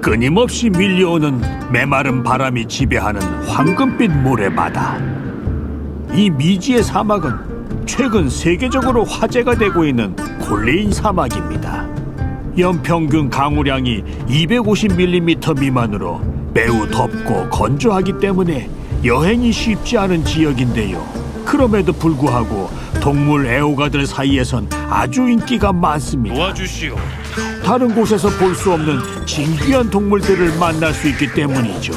끊임없이 밀려오는 메마른 바람이 지배하는 황금빛 모래바다. 이 미지의 사막은 최근 세계적으로 화제가 되고 있는 콜레인 사막입니다. 연평균 강우량이 250mm 미만으로 매우 덥고 건조하기 때문에 여행이 쉽지 않은 지역인데요. 그럼에도 불구하고 동물 애호가들 사이에선 아주 인기가 많습니다. 도와주시오. 다른 곳에서 볼 수 없는 진귀한 동물들을 만날 수 있기 때문이죠.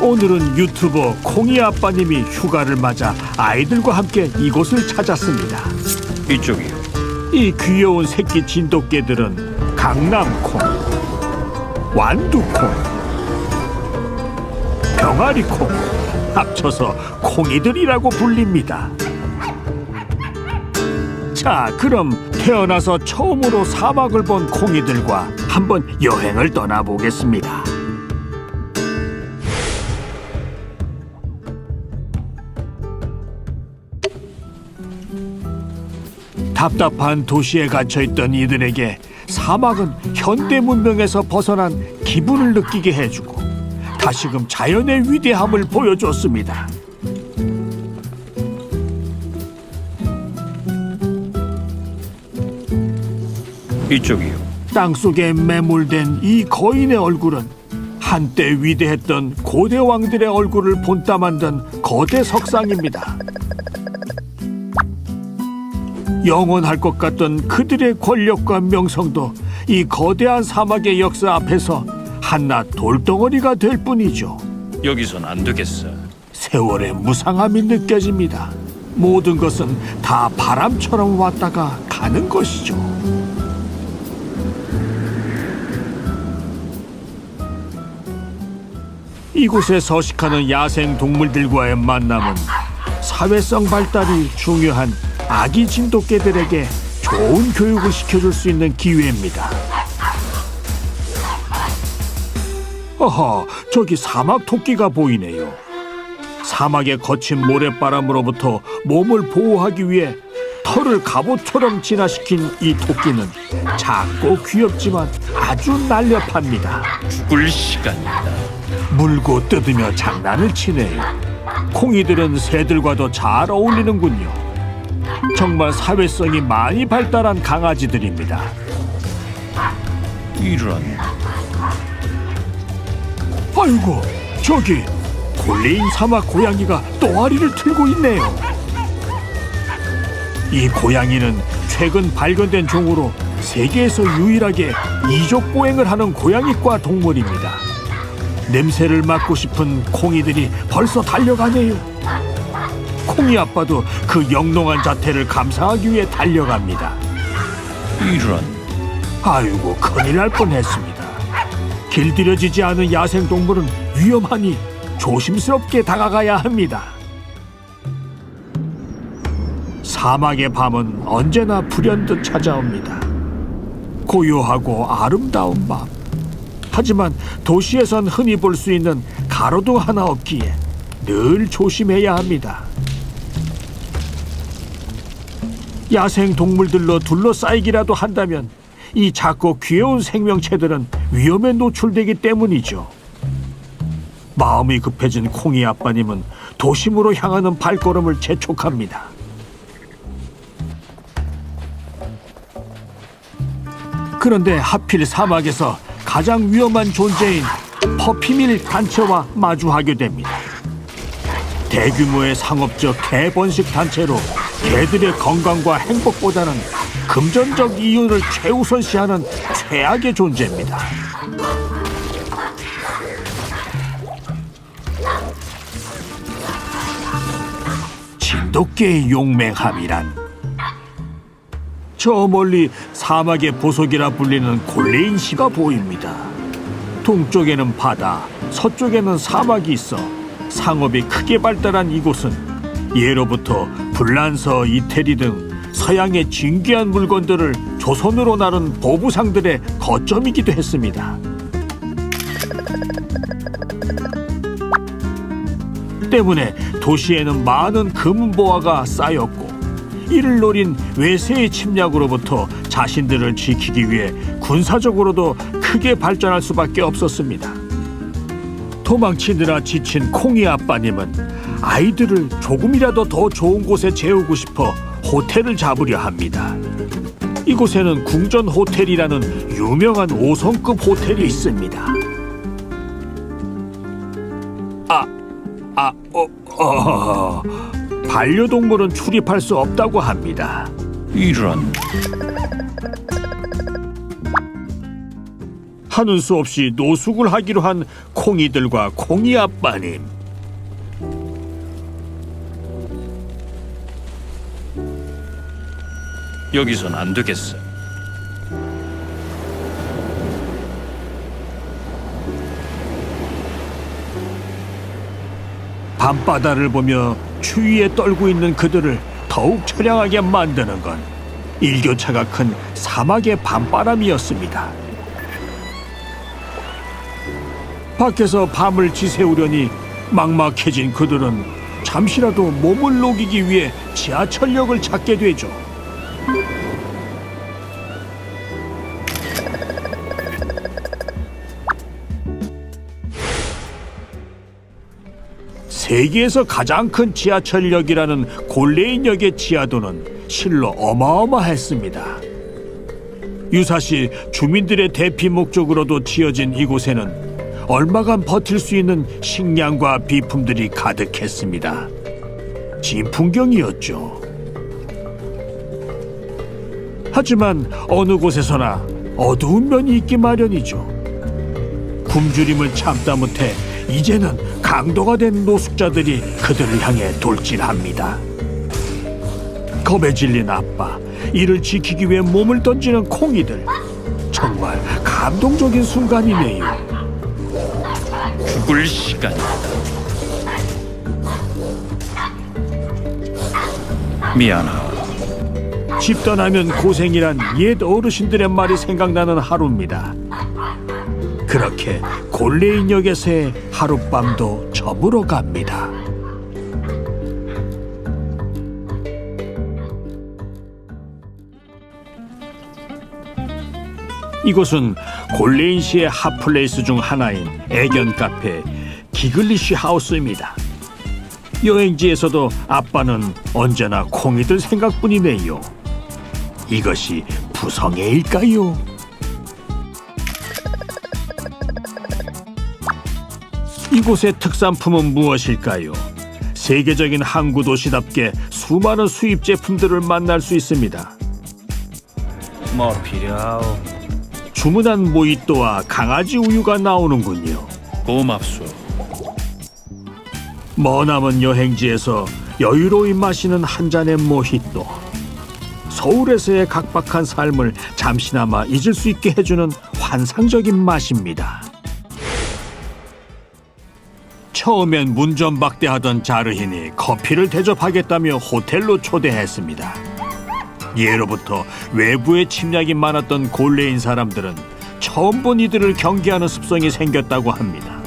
오늘은 유튜버 콩이 아빠님이 휴가를 맞아 아이들과 함께 이곳을 찾았습니다. 이쪽이요. 이 귀여운 새끼 진돗개들은 강남콩, 완두콩, 병아리콩, 합쳐서 콩이들이라고 불립니다. 자, 그럼 태어나서 처음으로 사막을 본 콩이들과 한번 여행을 떠나보겠습니다. 답답한 도시에 갇혀있던 이들에게 사막은 현대 문명에서 벗어난 기분을 느끼게 해주고 다시금 자연의 위대함을 보여줬습니다. 이쪽이요. 땅속에 매몰된 이 거인의 얼굴은 한때 위대했던 고대 왕들의 얼굴을 본따 만든 거대 석상입니다. 영원할 것 같던 그들의 권력과 명성도 이 거대한 사막의 역사 앞에서 한낱 돌덩어리가 될 뿐이죠. 여기선 안 되겠어. 세월의 무상함이 느껴집니다. 모든 것은 다 바람처럼 왔다가 가는 것이죠. 이곳에 서식하는 야생 동물들과의 만남은 사회성 발달이 중요한 아기 진돗개들에게 좋은 교육을 시켜줄 수 있는 기회입니다. 어허, 저기 사막 토끼가 보이네요. 사막의 거친 모래바람으로부터 몸을 보호하기 위해 털을 갑옷처럼 진화시킨 이 토끼는 작고 귀엽지만 아주 날렵합니다. 죽을 시간이다. 물고 뜯으며 장난을 치네요. 콩이들은 새들과도 잘 어울리는군요. 정말 사회성이 많이 발달한 강아지들입니다. 이런. 아이고, 저기 콜레인 사막 고양이가 똥아리를 틀고 있네요. 이 고양이는 최근 발견된 종으로 세계에서 유일하게 이족 보행을 하는 고양이과 동물입니다. 냄새를 맡고 싶은 콩이들이 벌써 달려가네요. 콩이 아빠도 그 영롱한 자태를 감상하기 위해 달려갑니다. 이런. 아이고, 큰일 날 뻔했습니다. 길들여지지 않은 야생동물은 위험하니 조심스럽게 다가가야 합니다. 사막의 밤은 언제나 불현듯 찾아옵니다. 고요하고 아름다운 밤. 하지만 도시에선 흔히 볼 수 있는 가로등 하나 없기에 늘 조심해야 합니다. 야생 동물들로 둘러싸이기라도 한다면 이 작고 귀여운 생명체들은 위험에 노출되기 때문이죠. 마음이 급해진 콩이 아빠님은 도심으로 향하는 발걸음을 재촉합니다. 그런데 하필 사막에서 가장 위험한 존재인 퍼피밀 단체와 마주하게 됩니다. 대규모의 상업적 개 번식 단체로 개들의 건강과 행복보다는 금전적 이윤을 최우선시하는 최악의 존재입니다. 진돗개의 용맹함이란 저 멀리 사막의 보석이라 불리는 콜레인 시가 보입니다. 동쪽에는 바다, 서쪽에는 사막이 있어 상업이 크게 발달한 이곳은 예로부터 불란서, 이태리 등 서양의 진귀한 물건들을 조선으로 나른 보부상들의 거점이기도 했습니다. 때문에 도시에는 많은 금은보화가 쌓였고 이를 노린 외세의 침략으로부터 자신들을 지키기 위해 군사적으로도 크게 발전할 수밖에 없었습니다. 도망치느라 지친 콩이 아빠님은 아이들을 조금이라도 더 좋은 곳에 재우고 싶어 호텔을 잡으려 합니다. 이곳에는 궁전 호텔이라는 유명한 5성급 호텔이 있습니다. 반려동물은 출입할 수 없다고 합니다. 이런. 하는 수 없이 노숙을 하기로 한 콩이들과 콩이 아빠님. 여기선 안 되겠어. 밤바다를 보며 추위에 떨고 있는 그들을 더욱 처량하게 만드는 건 일교차가 큰 사막의 밤바람이었습니다. 밖에서 밤을 지새우려니 막막해진 그들은 잠시라도 몸을 녹이기 위해 지하철역을 찾게 되죠. 세계에서 가장 큰 지하철역이라는 골레인역의 지하도는 실로 어마어마했습니다. 유사시 주민들의 대피 목적으로도 지어진 이곳에는 얼마간 버틸 수 있는 식량과 비품들이 가득했습니다. 진풍경이었죠. 하지만 어느 곳에서나 어두운 면이 있기 마련이죠. 굶주림을 참다 못해 이제는 강도가 된 노숙자들이 그들을 향해 돌진합니다. 겁에 질린 아빠, 이를 지키기 위해 몸을 던지는 콩이들. 정말 감동적인 순간이네요. 죽을 시간이다. 미안하오. 집 떠나면 고생이란 옛 어르신들의 말이 생각나는 하루입니다. 그렇게 골레인역에서의 하룻밤도 저물어 갑니다. 이곳은 골레인시의 핫플레이스 중 하나인 애견 카페 기글리쉬 하우스입니다. 여행지에서도 아빠는 언제나 콩이들 생각뿐이네요. 이것이 부성애일까요? 이곳의 특산품은 무엇일까요? 세계적인 항구 도시답게 수많은 수입 제품들을 만날 수 있습니다. 뭐 필요하오? 주문한 모히또와 강아지 우유가 나오는군요. 고맙소. 머나먼 여행지에서 여유로이 마시는 한 잔의 모히또. 서울에서의 각박한 삶을 잠시나마 잊을 수 있게 해주는 환상적인 맛입니다. 처음엔 문전박대하던 자르힌이 커피를 대접하겠다며 호텔로 초대했습니다. 예로부터 외부에 침략이 많았던 골레인 사람들은 처음 본 이들을 경계하는 습성이 생겼다고 합니다.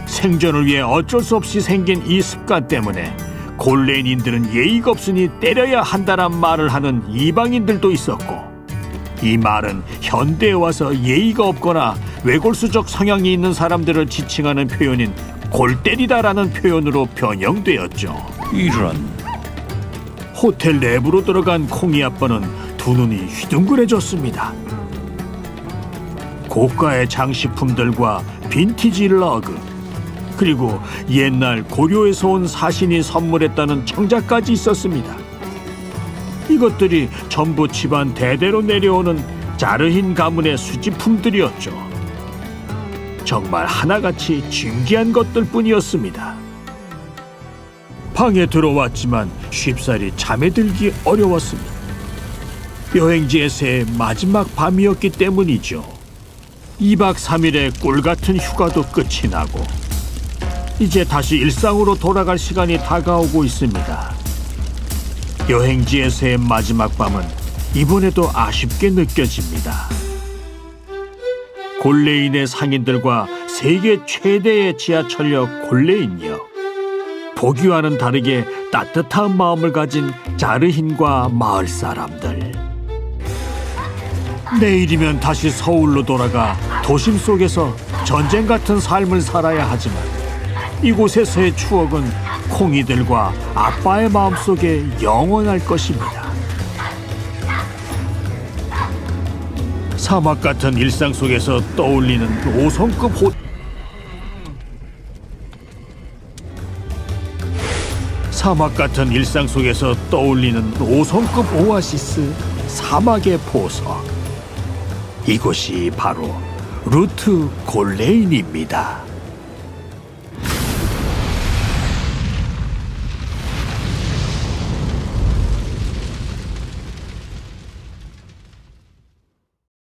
생존을 위해 어쩔 수 없이 생긴 이 습관 때문에 골레인인들은 예의가 없으니 때려야 한다는 말을 하는 이방인들도 있었고, 이 말은 현대에 와서 예의가 없거나 외골수적 성향이 있는 사람들을 지칭하는 표현인 골때리다라는 표현으로 변형되었죠. 이런. 호텔 내부로 들어간 콩이 아빠는 두 눈이 휘둥그레졌습니다. 고가의 장식품들과 빈티지 러그, 그리고 옛날 고려에서 온 사신이 선물했다는 청자까지 있었습니다. 이것들이 전부 집안 대대로 내려오는 자르힌 가문의 수집품들이었죠. 정말 하나같이 진귀한 것들 뿐이었습니다. 방에 들어왔지만 쉽사리 잠에 들기 어려웠습니다. 여행지에서의 마지막 밤이었기 때문이죠. 2박 3일의 꿀같은 휴가도 끝이 나고 이제 다시 일상으로 돌아갈 시간이 다가오고 있습니다. 여행지에서의 마지막 밤은 이번에도 아쉽게 느껴집니다. 골레인의 상인들과 세계 최대의 지하철역 골레인역. 보기와는 다르게 따뜻한 마음을 가진 자르힌과 마을 사람들. 내일이면 다시 서울로 돌아가 도심 속에서 전쟁 같은 삶을 살아야 하지만 이곳에서의 추억은 콩이들과 아빠의 마음속에 영원할 것입니다. 사막 같은 일상 속에서 떠올리는 5성급 사막 같은 일상 속에서 떠올리는 5성급 오아시스 사막의 보석. 이곳이 바로 루트 골레인입니다.